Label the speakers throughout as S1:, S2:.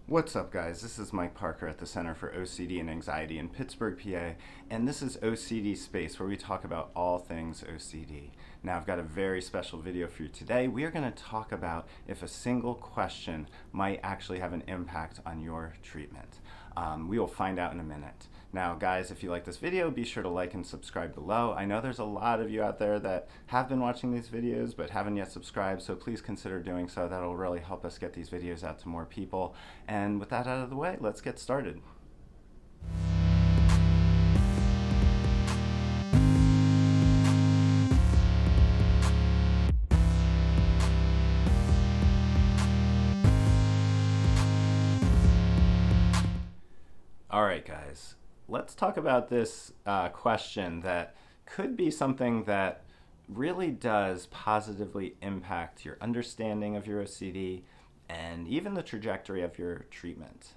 S1: What's up, guys? This is Mike Parker at the Center for OCD and Anxiety in Pittsburgh, PA, and this is OCD Space, where we talk about all things OCD. Now, I've got a very special video for you today. We are going to talk about if a single question might actually have an impact on your treatment. We will find out in a minute. Now, guys, if you like this video, be sure to like and subscribe below. I know there's a lot of you out there that have been watching these videos but haven't yet subscribed, so please consider doing so. That'll really help us get these videos out to more people. And with that out of the way, let's get started. All right, guys, let's talk about this question that could be something that really does positively impact your understanding of your OCD and even the trajectory of your treatment.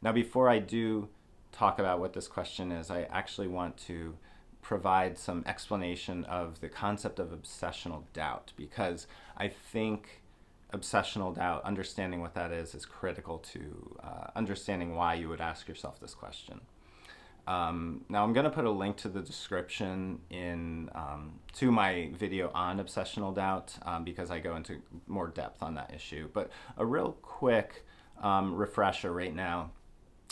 S1: Now, before I do talk about what this question is, I actually want to provide some explanation of the concept of obsessional doubt, because I think obsessional doubt, understanding what that is critical to understanding why you would ask yourself this question. Now, I'm going to put a link to the description to my video on obsessional doubt because I go into more depth on that issue. But a real quick refresher right now.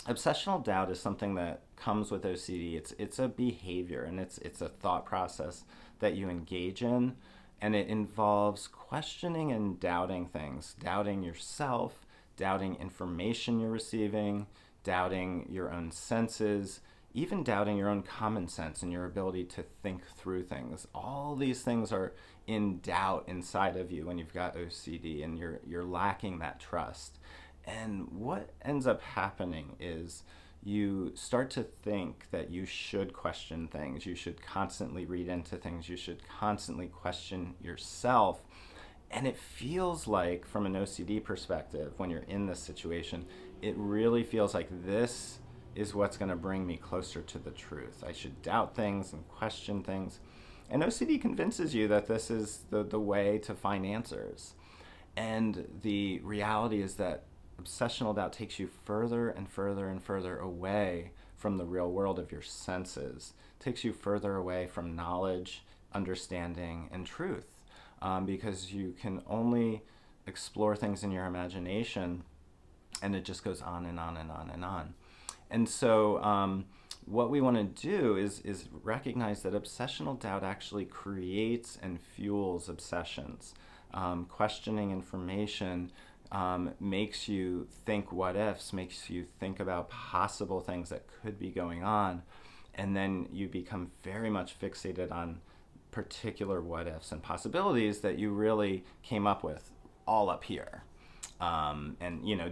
S1: Obsessional doubt is something that comes with OCD. It's a behavior, and it's a thought process that you engage in, and it involves questioning and doubting things, doubting yourself, doubting information you're receiving, doubting your own senses, even doubting your own common sense and your ability to think through things. All these things are in doubt inside of you when you've got OCD and you're lacking that trust. And what ends up happening is you start to think that you should question things, you should constantly read into things, you should constantly question yourself. And it feels like, from an OCD perspective, when you're in this situation, it really feels like this is what's going to bring me closer to the truth. I should doubt things and question things. And OCD convinces you that this is the way to find answers. And the reality is that obsessional doubt takes you further and further and further away from the real world of your senses. It takes you further away from knowledge, understanding, and truth, because you can only explore things in your imagination, and it just goes on and on and on and on. And so what we want to do is recognize that obsessional doubt actually creates and fuels obsessions. Questioning information makes you think what ifs, makes you think about possible things that could be going on, and then you become very much fixated on particular what ifs and possibilities that you really came up with all up here. And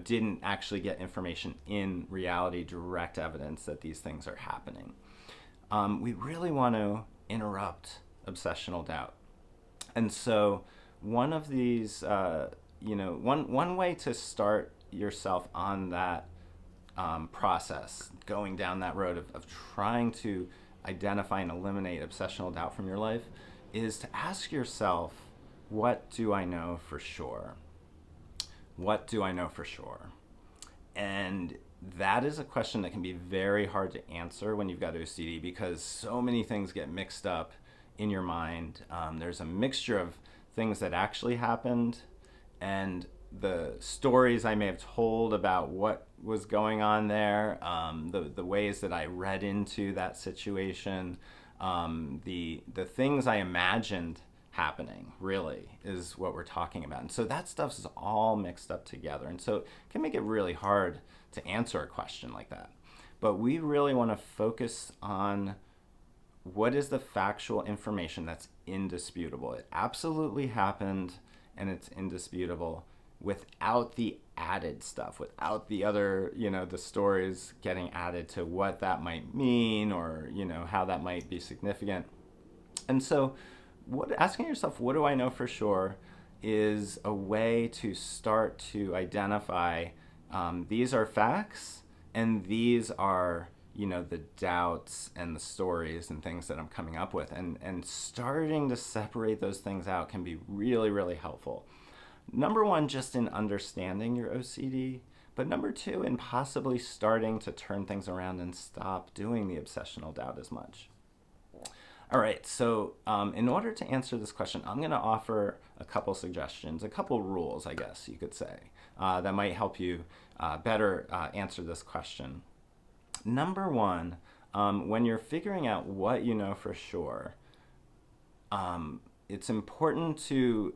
S1: didn't actually get information in reality, direct evidence that these things are happening. We really want to interrupt obsessional doubt. And so one of these, one way to start yourself on that process, going down that road of trying to identify and eliminate obsessional doubt from your life, is to ask yourself, what do I know for sure? What do I know for sure? And that is a question that can be very hard to answer when you've got OCD, because so many things get mixed up in your mind. There's a mixture of things that actually happened and the stories I may have told about what was going on there, the ways that I read into that situation, the things I imagined happening, really, is what we're talking about. And so that stuff is all mixed up together. And so it can make it really hard to answer a question like that. But we really want to focus on what is the factual information that's indisputable. It absolutely happened, and it's indisputable, without the added stuff, without the other, the stories getting added to what that might mean, or, how that might be significant. And so asking yourself, what do I know for sure, is a way to start to identify these are facts, and these are, the doubts and the stories and things that I'm coming up with. And starting to separate those things out can be really, really helpful. Number one, just in understanding your OCD, But number two, in possibly starting to turn things around and stop doing the obsessional doubt as much. All right, so in order to answer this question, I'm going to offer a couple suggestions, a couple rules, I guess you could say, that might help you better answer this question. Number one, when you're figuring out what you know for sure, it's important to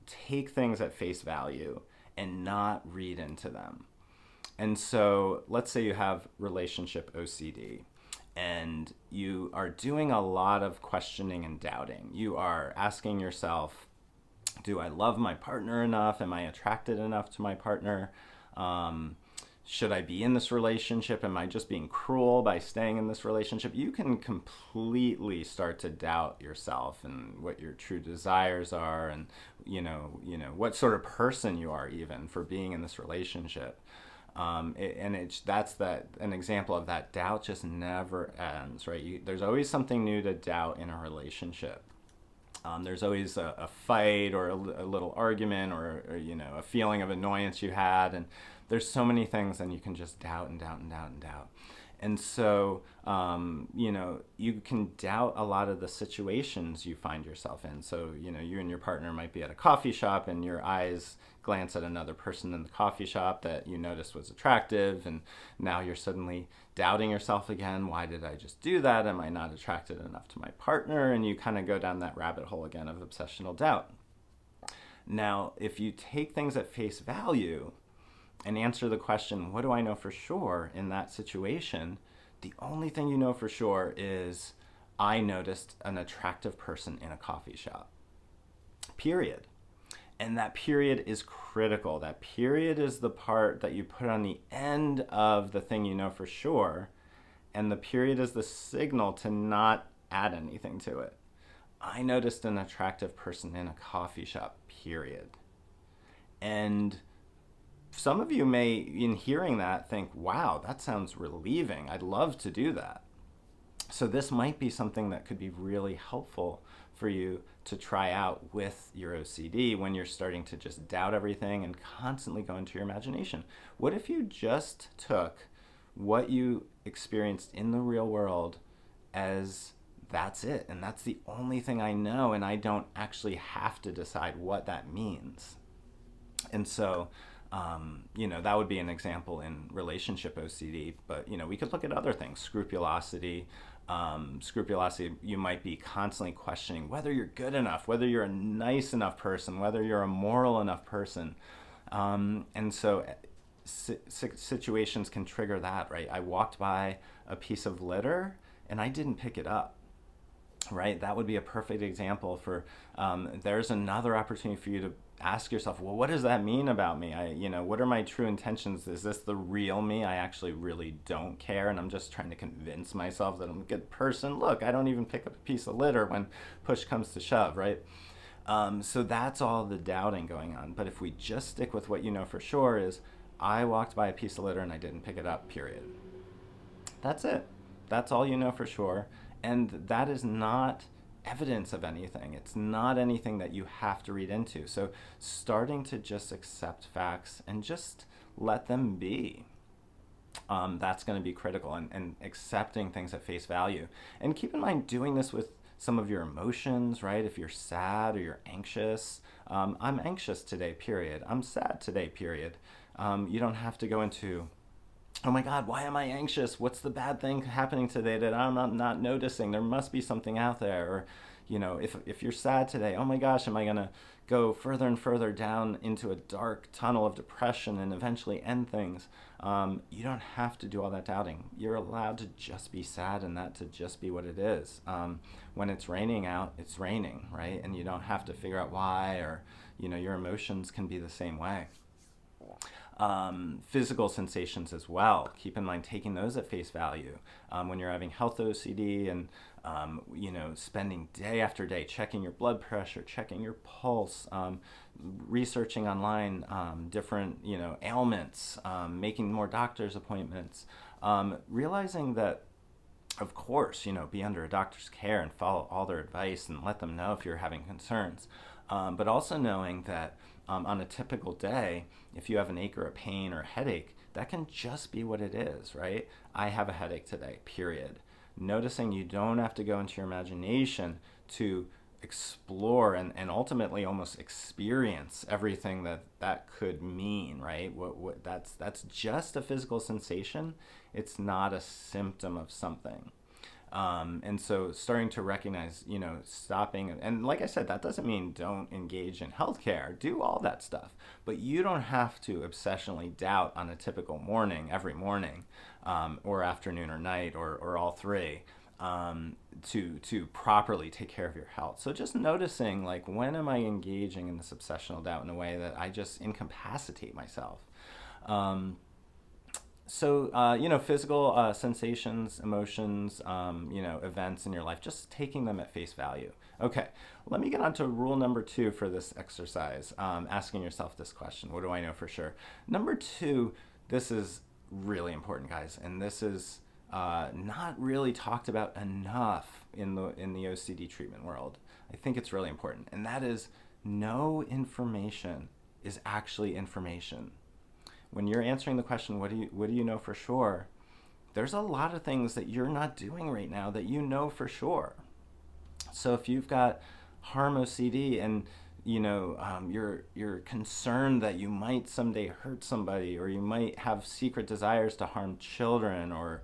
S1: take things at face value and not read into them. And so let's say you have relationship OCD and you are doing a lot of questioning and doubting. You are asking yourself, do I love my partner enough? Am I attracted enough to my partner? Should I be in this relationship? Am I just being cruel by staying in this relationship? You can completely start to doubt yourself and what your true desires are, and what sort of person you are even for being in this relationship. That's an example of that. Doubt just never ends, right? There's always something new to doubt in a relationship. There's always a fight or a little argument or a feeling of annoyance you had, and there's so many things, and you can just doubt and doubt and doubt and doubt. And so, you can doubt a lot of the situations you find yourself in. So, you and your partner might be at a coffee shop and your eyes glance at another person in the coffee shop that you noticed was attractive, and now you're suddenly doubting yourself again. Why did I just do that? Am I not attracted enough to my partner? And you kind of go down that rabbit hole again of obsessional doubt. Now, if you take things at face value and answer the question, what do I know for sure in that situation? The only thing you know for sure is, I noticed an attractive person in a coffee shop. Period. And that period is critical. That period is the part that you put on the end of the thing you know for sure. And the period is the signal to not add anything to it. I noticed an attractive person in a coffee shop, period. And some of you may, in hearing that, think, wow, that sounds relieving. I'd love to do that. So this might be something that could be really helpful for you to try out with your OCD when you're starting to just doubt everything and constantly go into your imagination. What if you just took what you experienced in the real world as that's it, and that's the only thing I know, and I don't actually have to decide what that means? And so that would be an example in relationship OCD, but we could look at other things. Scrupulosity. Scrupulosity, you might be constantly questioning whether you're good enough, whether you're a nice enough person, whether you're a moral enough person. And so situations can trigger that, right? I walked by a piece of litter and I didn't pick it up. Right, that would be a perfect example for. There's another opportunity for you to ask yourself, well, what does that mean about me? What are my true intentions? Is this the real me? I actually really don't care, and I'm just trying to convince myself that I'm a good person. Look, I don't even pick up a piece of litter when push comes to shove, right? So that's all the doubting going on. But if we just stick with what you know for sure is, I walked by a piece of litter and I didn't pick it up, period. That's it. That's all you know for sure. And that is not evidence of anything. It's not anything that you have to read into. So starting to just accept facts and just let them be. That's going to be critical, and accepting things at face value. And keep in mind, doing this with some of your emotions, right? If you're sad or you're anxious, I'm anxious today, period. I'm sad today, period. You don't have to go into, oh my God, why am I anxious? What's the bad thing happening today that I'm not noticing? There must be something out there. Or, if you're sad today, oh my gosh, am I going to go further and further down into a dark tunnel of depression and eventually end things? You don't have to do all that doubting. You're allowed to just be sad, and that to just be what it is. When it's raining out, it's raining, right? And you don't have to figure out why, or, your emotions can be the same way. Physical sensations as well. Keep in mind taking those at face value. When you're having health OCD and, spending day after day checking your blood pressure, checking your pulse, researching online different, ailments, making more doctor's appointments, realizing that, of course, be under a doctor's care and follow all their advice and let them know if you're having concerns. But also knowing that on a typical day, if you have an ache or a pain or a headache, that can just be what it is, right? I have a headache today, period. Noticing you don't have to go into your imagination to explore and ultimately almost experience everything that could mean, right? What that's just a physical sensation. It's not a symptom of something. And so starting to recognize, stopping, and like I said, that doesn't mean don't engage in healthcare, do all that stuff, but you don't have to obsessionally doubt on a typical morning, every morning, or afternoon or night, or all three, to properly take care of your health. So just noticing, like, when am I engaging in this obsessional doubt in a way that I just incapacitate myself? Physical sensations, emotions, events in your life, just taking them at face value. Okay, let me get on to rule number 2 for this exercise, asking yourself this question: what do I know for sure? Number 2, this is really important, guys, and this is not really talked about enough in the OCD treatment world. I think it's really important, and that is, no information is actually information. When you're answering the question, what do you know for sure? There's a lot of things that you're not doing right now that you know for sure. So if you've got harm OCD and you're concerned that you might someday hurt somebody, or you might have secret desires to harm children, or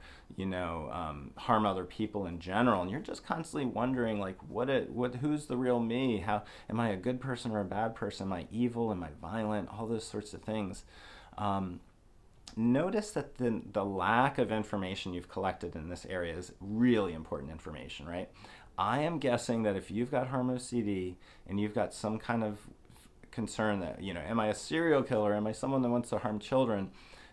S1: harm other people in general, and you're just constantly wondering, like, who's the real me? How am I a good person or a bad person? Am I evil? Am I violent? All those sorts of things. Notice that the lack of information you've collected in this area is really important information, right? I am guessing that if you've got harm OCD and you've got some kind of concern that, am I a serial killer? Am I someone that wants to harm children?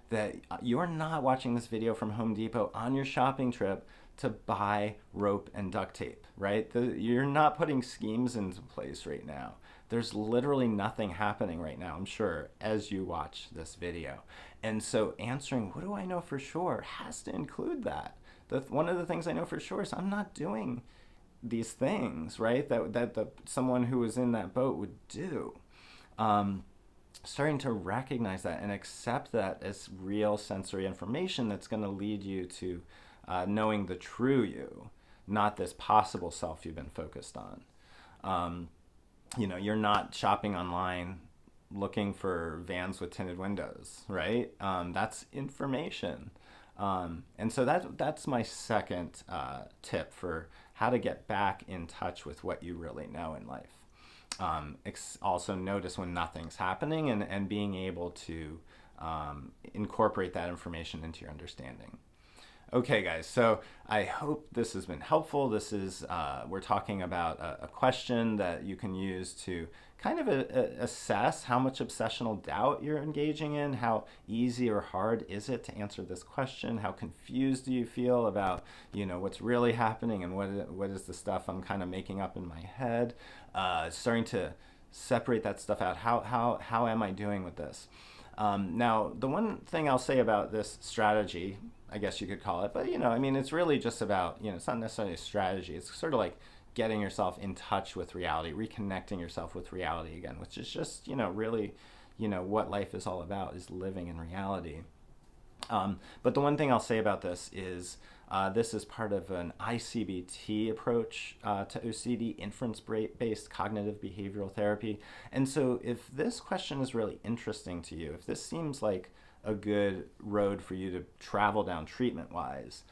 S1: That you're not watching this video from Home Depot on your shopping trip to buy rope and duct tape, right? You're not putting schemes into place right now. There's literally nothing happening right now, I'm sure, as you watch this video. And so answering, what do I know for sure, has to include that. One of the things I know for sure is I'm not doing these things, right, that someone who was in that boat would do. Starting to recognize that and accept that as real sensory information that's going to lead you to knowing the true you, not this possible self you've been focused on. You're not shopping online looking for vans with tinted windows, right? That's information. And so that's my second tip for how to get back in touch with what you really know in life. Also notice when nothing's happening, and being able to incorporate that information into your understanding. Okay, guys, so I hope this has been helpful. This is, we're talking about a question that you can use to kind of assess how much obsessional doubt you're engaging in. How easy or hard is it to answer this question? How confused do you feel about, what's really happening, and what is the stuff I'm kind of making up in my head? Starting to separate that stuff out. How am I doing with this? Now, the one thing I'll say about this strategy, I guess you could call it, but it's really just about, it's not necessarily a strategy. It's sort of like getting yourself in touch with reality, reconnecting yourself with reality again, which is just, really, what life is all about, is living in reality. But the one thing I'll say about this is this is part of an I-CBT approach to OCD, inference-based cognitive behavioral therapy. And so if this question is really interesting to you, if this seems like a good road for you to travel down treatment-wise,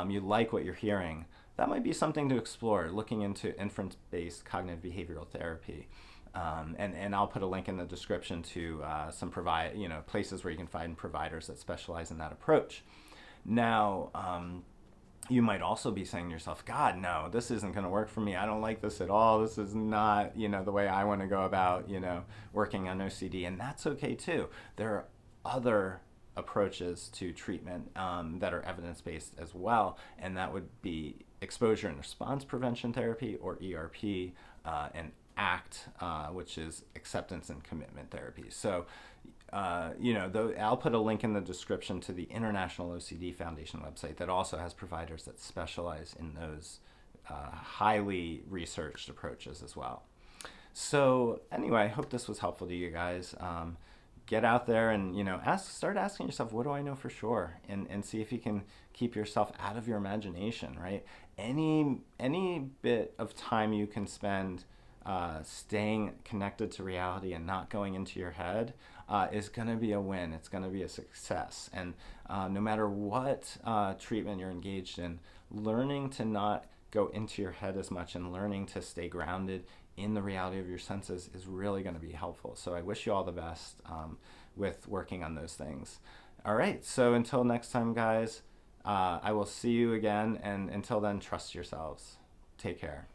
S1: you like what you're hearing, that might be something to explore, looking into inference-based cognitive behavioral therapy. And I'll put a link in the description to some places where you can find providers that specialize in that approach. Now, you might also be saying to yourself, God, no, this isn't going to work for me. I don't like this at all. This is not, the way I want to go about, working on OCD. And that's okay too. There are other approaches to treatment that are evidence-based as well, and that would be exposure and response prevention therapy, or ERP, and ACT, which is acceptance and commitment therapy. So, I'll put a link in the description to the International OCD Foundation website that also has providers that specialize in those highly researched approaches as well. So anyway, I hope this was helpful to you guys. get out there and start asking yourself, what do I know for sure, and see if you can keep yourself out of your imagination, right? Any bit of time you can spend staying connected to reality and not going into your head is going to be a win. It's going to be a success. And no matter what treatment you're engaged in, learning to not go into your head as much and learning to stay grounded in the reality of your senses is really going to be helpful. So I wish you all the best with working on those things. All right, so until next time, guys, I will see you again, and until then, trust yourselves. Take care.